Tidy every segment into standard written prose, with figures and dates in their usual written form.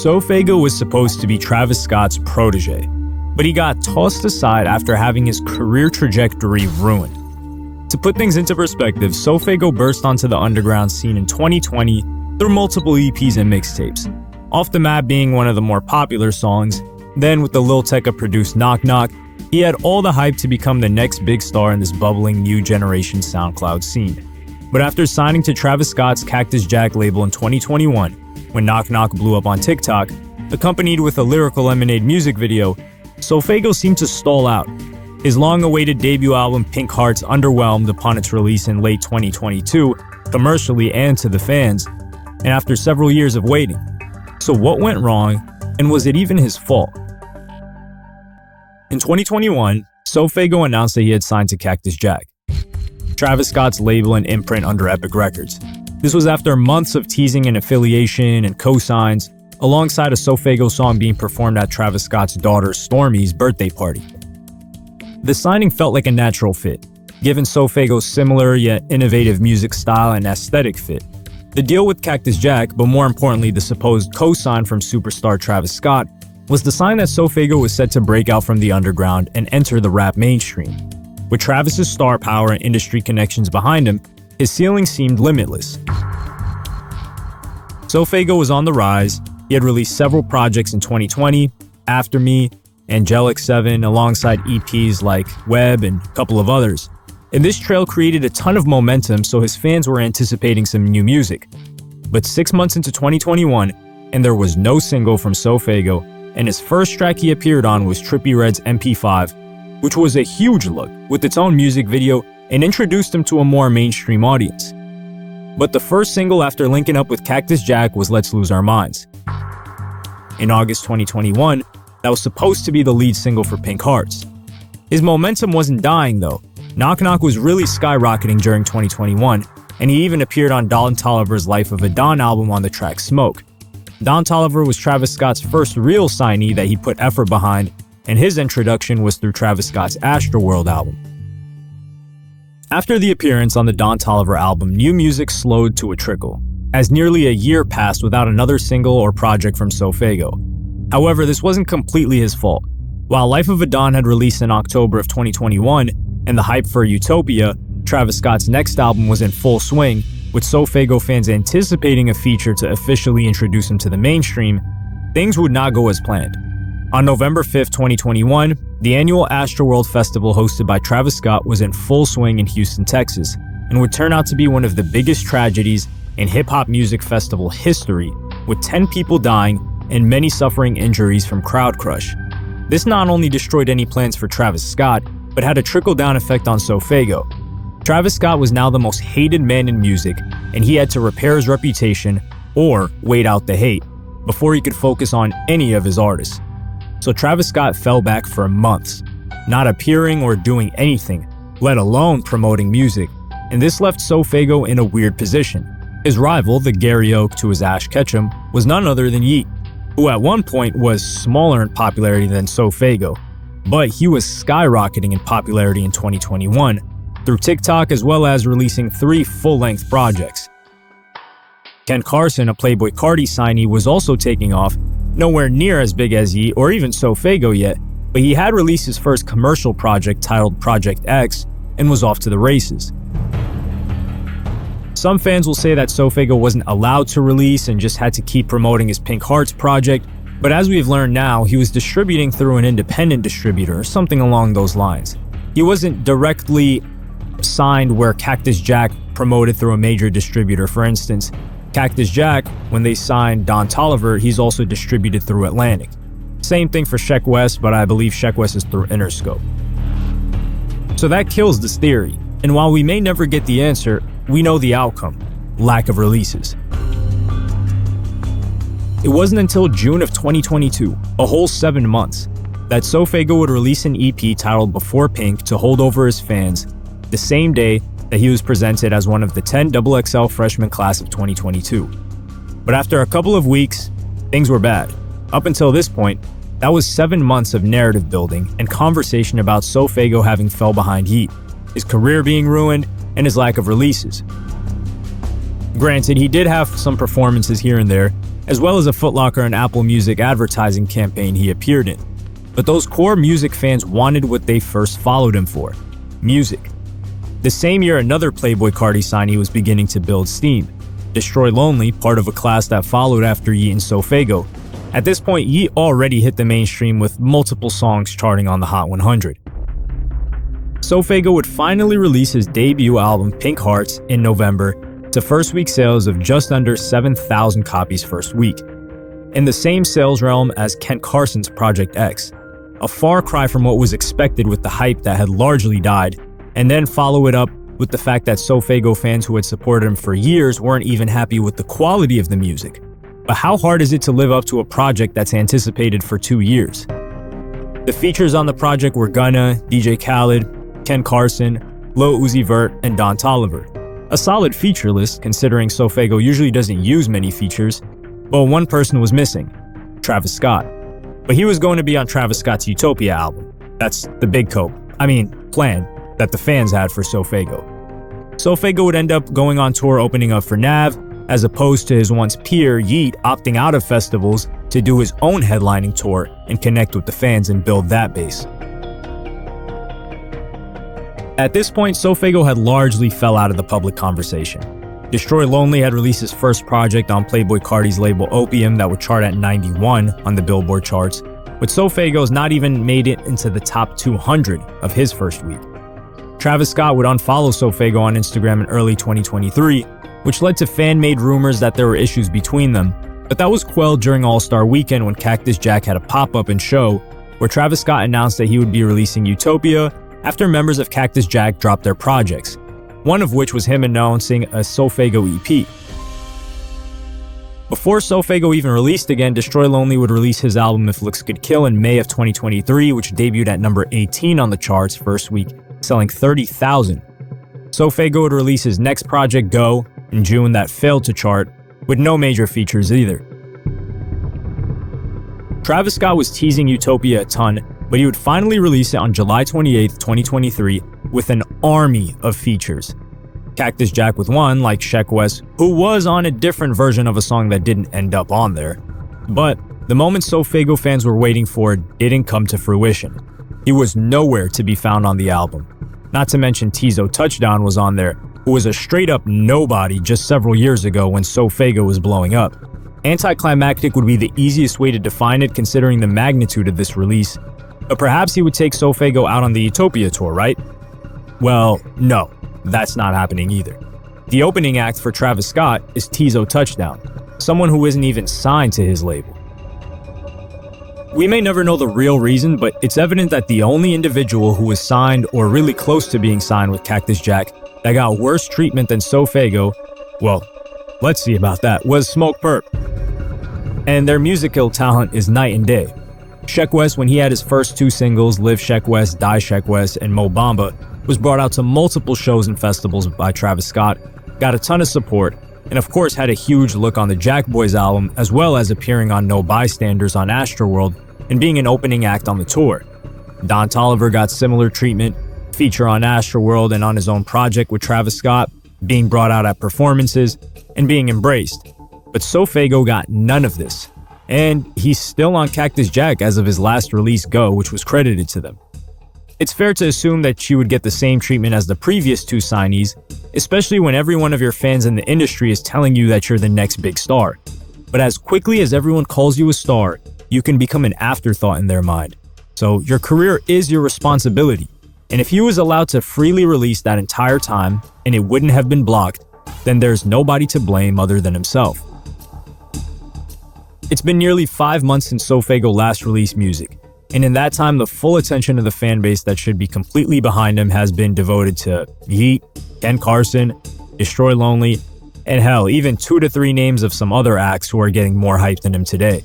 Sofago was supposed to be Travis Scott's protege, but he got tossed aside after having his career trajectory ruined. To put things into perspective, Sofago burst onto the underground scene in 2020 through multiple EPs and mixtapes, Off the Map being one of the more popular songs. Then with the Lil Tecca-produced Knock Knock, he had all the hype to become the next big star in this bubbling new generation SoundCloud scene. But after signing to Travis Scott's Cactus Jack label in 2021, when Knock Knock blew up on TikTok, accompanied with a Lyrical Lemonade music video, Sofago seemed to stall out. His long-awaited debut album Pink Hearts underwhelmed upon its release in late 2022, commercially and to the fans, and after several years of waiting. So what went wrong, and was it even his fault? In 2021, Sofago announced that he had signed to Cactus Jack, Travis Scott's label and imprint under Epic Records. This was after months of teasing an affiliation and cosigns, alongside a Sofago song being performed at Travis Scott's daughter Stormi's birthday party. The signing felt like a natural fit, given Sofago's similar yet innovative music style and aesthetic fit. The deal with Cactus Jack, but more importantly the supposed cosign from superstar Travis Scott, was the sign that Sofago was set to break out from the underground and enter the rap mainstream. With Travis's star power and industry connections behind him, his ceiling seemed limitless. Sofago was on the rise. He had released several projects in 2020, After Me, Angelic 7, alongside EPs like Web and a couple of others. And this trail created a ton of momentum, so his fans were anticipating some new music. But 6 months into 2021, and there was no single from Sofago, and his first track he appeared on was Trippie Redd's MP5, which was a huge look with its own music video and introduced him to a more mainstream audience. But the first single after linking up with Cactus Jack was Let's Lose Our Minds. In August 2021, that was supposed to be the lead single for Pink Hearts. His momentum wasn't dying though. Knock Knock was really skyrocketing during 2021, and he even appeared on Don Toliver's Life of a Don album on the track Smoke. Don Toliver was Travis Scott's first real signee that he put effort behind, and his introduction was through Travis Scott's Astroworld album. After the appearance on the Don Toliver album, new music slowed to a trickle, as nearly a year passed without another single or project from Sofago. However, this wasn't completely his fault. While Life of a Don had released in October of 2021, and the hype for Utopia, Travis Scott's next album, was in full swing, with Sofago fans anticipating a feature to officially introduce him to the mainstream, things would not go as planned. On November 5th, 2021, the annual Astroworld Festival hosted by Travis Scott was in full swing in Houston, Texas, and would turn out to be one of the biggest tragedies in hip-hop music festival history, with 10 people dying and many suffering injuries from crowd crush. This not only destroyed any plans for Travis Scott, but had a trickle-down effect on Sofago. Travis Scott was now the most hated man in music, and he had to repair his reputation or wait out the hate before he could focus on any of his artists. So Travis Scott fell back for months, not appearing or doing anything, let alone promoting music, and this left Sofago in a weird position. His rival, the Gary Oak to his Ash Ketchum, was none other than Yeat, who at one point was smaller in popularity than Sofago, but he was skyrocketing in popularity in 2021 through TikTok, as well as releasing 3 full-length projects. Ken Carson, a Playboi Carti signee, was also taking off, nowhere near as big as Yeat or even Sofago yet, but he had released his first commercial project titled Project X and was off to the races. Some fans will say that Sofago wasn't allowed to release and just had to keep promoting his Pink Hearts project, but as we've learned now, he was distributing through an independent distributor or something along those lines. He wasn't directly signed where Cactus Jack promoted through a major distributor. For instance, Cactus Jack, when they signed Don Toliver, he's also distributed through Atlantic. Same thing for Sheck West, but I believe Sheck West is through Interscope. So that kills this theory, and while we may never get the answer, we know the outcome: lack of releases. It wasn't until June of 2022, a whole 7 months, that Sofago would release an EP titled Before Pink to hold over his fans, the same day that he was presented as one of the 10 XXL freshman class of 2022. But after a couple of weeks, things were bad. Up until this point, that was 7 months of narrative building and conversation about Sofago having fell behind Yeat, his career being ruined, and his lack of releases. Granted, he did have some performances here and there, as well as a Foot Locker and Apple Music advertising campaign he appeared in. But those core music fans wanted what they first followed him for: music. The same year, another Playboi Carti signee was beginning to build steam: Destroy Lonely, part of a class that followed after Yeat and Sofego. At this point, Yeat already hit the mainstream with multiple songs charting on the Hot 100. Sofego would finally release his debut album, Pink Hearts, in November, to first week sales of just under 7,000 copies first week. In the same sales realm as Kent Carson's Project X, a far cry from what was expected with the hype that had largely died, and then follow it up with the fact that Sofego fans who had supported him for years weren't even happy with the quality of the music. But how hard is it to live up to a project that's anticipated for 2 years? The features on the project were Gunna, DJ Khaled, Ken Carson, Lil Uzi Vert, and Don Toliver. A solid feature list, considering Sofego usually doesn't use many features, but one person was missing: Travis Scott. But he was going to be on Travis Scott's Utopia album. That's the big plan that the fans had for Sofego. Sofego would end up going on tour opening up for Nav, as opposed to his once peer Yeat opting out of festivals to do his own headlining tour and connect with the fans and build that base. At this point, Sofego had largely fell out of the public conversation. Destroy Lonely had released his first project on Playboi Carti's label Opium that would chart at 91 on the Billboard charts, but Sofego's not even made it into the top 200 of his first week. Travis Scott would unfollow Sofego on Instagram in early 2023, which led to fan-made rumors that there were issues between them, but that was quelled during All-Star Weekend when Cactus Jack had a pop-up and show where Travis Scott announced that he would be releasing Utopia after members of Cactus Jack dropped their projects, one of which was him announcing a Sofego EP. Before Sofego even released again, Destroy Lonely would release his album If Looks Could Kill in May of 2023, which debuted at number 18 on the charts first week, selling 30,000. Sofego would release his next project, Go, in June, that failed to chart, with no major features either. Travis Scott was teasing Utopia a ton, but he would finally release it on July 28, 2023, with an army of features. Cactus Jack with one, like Sheck West, who was on a different version of a song that didn't end up on there. But the moment Sofego fans were waiting for didn't come to fruition. He was nowhere to be found on the album. Not to mention Tizo Touchdown was on there, who was a straight-up nobody just several years ago when Sofego was blowing up. Anticlimactic would be the easiest way to define it considering the magnitude of this release, but perhaps he would take Sofego out on the Utopia tour, right? Well, no, that's not happening either. The opening act for Travis Scott is Tizo Touchdown, someone who isn't even signed to his label. We may never know the real reason, but it's evident that the only individual who was signed or really close to being signed with Cactus Jack that got worse treatment than Sofego, well, let's see about that, was Smoke Perp. And their musical talent is night and day. Sheck West, when he had his first 2 singles, Live Sheck West, Die Sheck West, and Mo Bamba, was brought out to multiple shows and festivals by Travis Scott, got a ton of support, and of course had a huge look on the Jack Boys album, as well as appearing on No Bystanders on Astroworld and being an opening act on the tour. Don Toliver got similar treatment, feature on Astroworld and on his own project with Travis Scott, being brought out at performances, and being embraced. But Sofego got none of this. And he's still on Cactus Jack as of his last release, Go, which was credited to them. It's fair to assume that she would get the same treatment as the previous 2 signees, especially when every one of your fans in the industry is telling you that you're the next big star. But as quickly as everyone calls you a star, you can become an afterthought in their mind. So your career is your responsibility. And if he was allowed to freely release that entire time and it wouldn't have been blocked, then there's nobody to blame other than himself. It's been nearly 5 months since Sofego last released music, and in that time the full attention of the fan base that should be completely behind him has been devoted to Yeat, Ken Carson, Destroy Lonely, and hell, even 2 to 3 names of some other acts who are getting more hype than him today.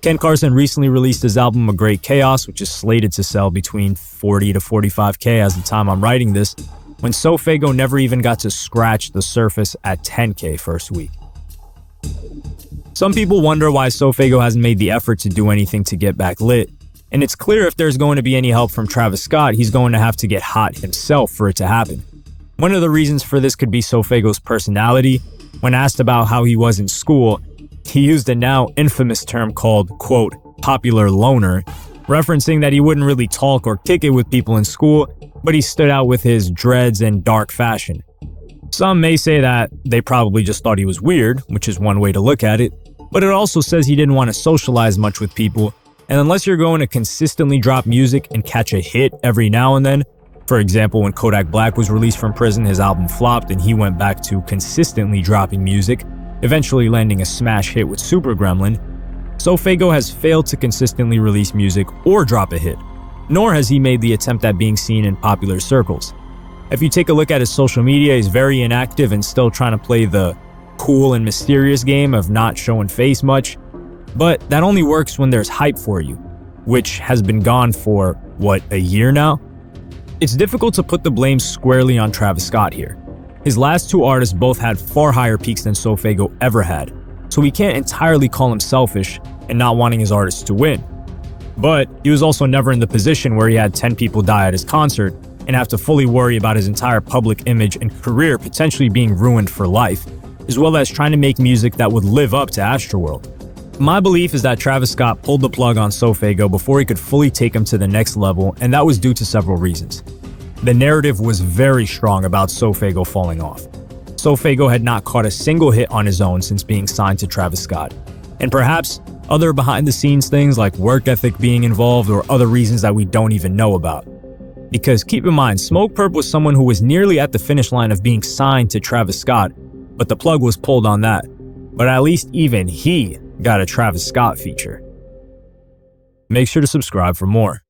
Ken Carson recently released his album A Great Chaos, which is slated to sell between 40 to 45K as the time I'm writing this, when Sofego never even got to scratch the surface at 10K first week. Some people wonder why Sofego hasn't made the effort to do anything to get back lit, and it's clear if there's going to be any help from Travis Scott, he's going to have to get hot himself for it to happen. One of the reasons for this could be Sofego's personality. When asked about how he was in school, He used a now infamous term called, quote, popular loner, referencing that he wouldn't really talk or kick it with people in school, but he stood out with his dreads and dark fashion. Some may say that they probably just thought he was weird, which is one way to look at it, but it also says he didn't want to socialize much with people, and unless you're going to consistently drop music and catch a hit every now and then, for example, when Kodak Black was released from prison, his album flopped and he went back to consistently dropping music, eventually landing a smash hit with Super Gremlin, Sofago has failed to consistently release music or drop a hit, nor has he made the attempt at being seen in popular circles. If you take a look at his social media, he's very inactive and still trying to play the cool and mysterious game of not showing face much, but that only works when there's hype for you, which has been gone for, a year now? It's difficult to put the blame squarely on Travis Scott here. His last two artists both had far higher peaks than Sofago ever had, so we can't entirely call him selfish and not wanting his artists to win. But he was also never in the position where he had 10 people die at his concert and have to fully worry about his entire public image and career potentially being ruined for life, as well as trying to make music that would live up to Astroworld. My belief is that Travis Scott pulled the plug on Sofago before he could fully take him to the next level, and that was due to several reasons. The narrative was very strong about Sofago falling off. Sofago had not caught a single hit on his own since being signed to Travis Scott, and perhaps other behind-the-scenes things like work ethic being involved or other reasons that we don't even know about. Because keep in mind, Smokepurpp was someone who was nearly at the finish line of being signed to Travis Scott, but the plug was pulled on that. But at least even he got a Travis Scott feature. Make sure to subscribe for more.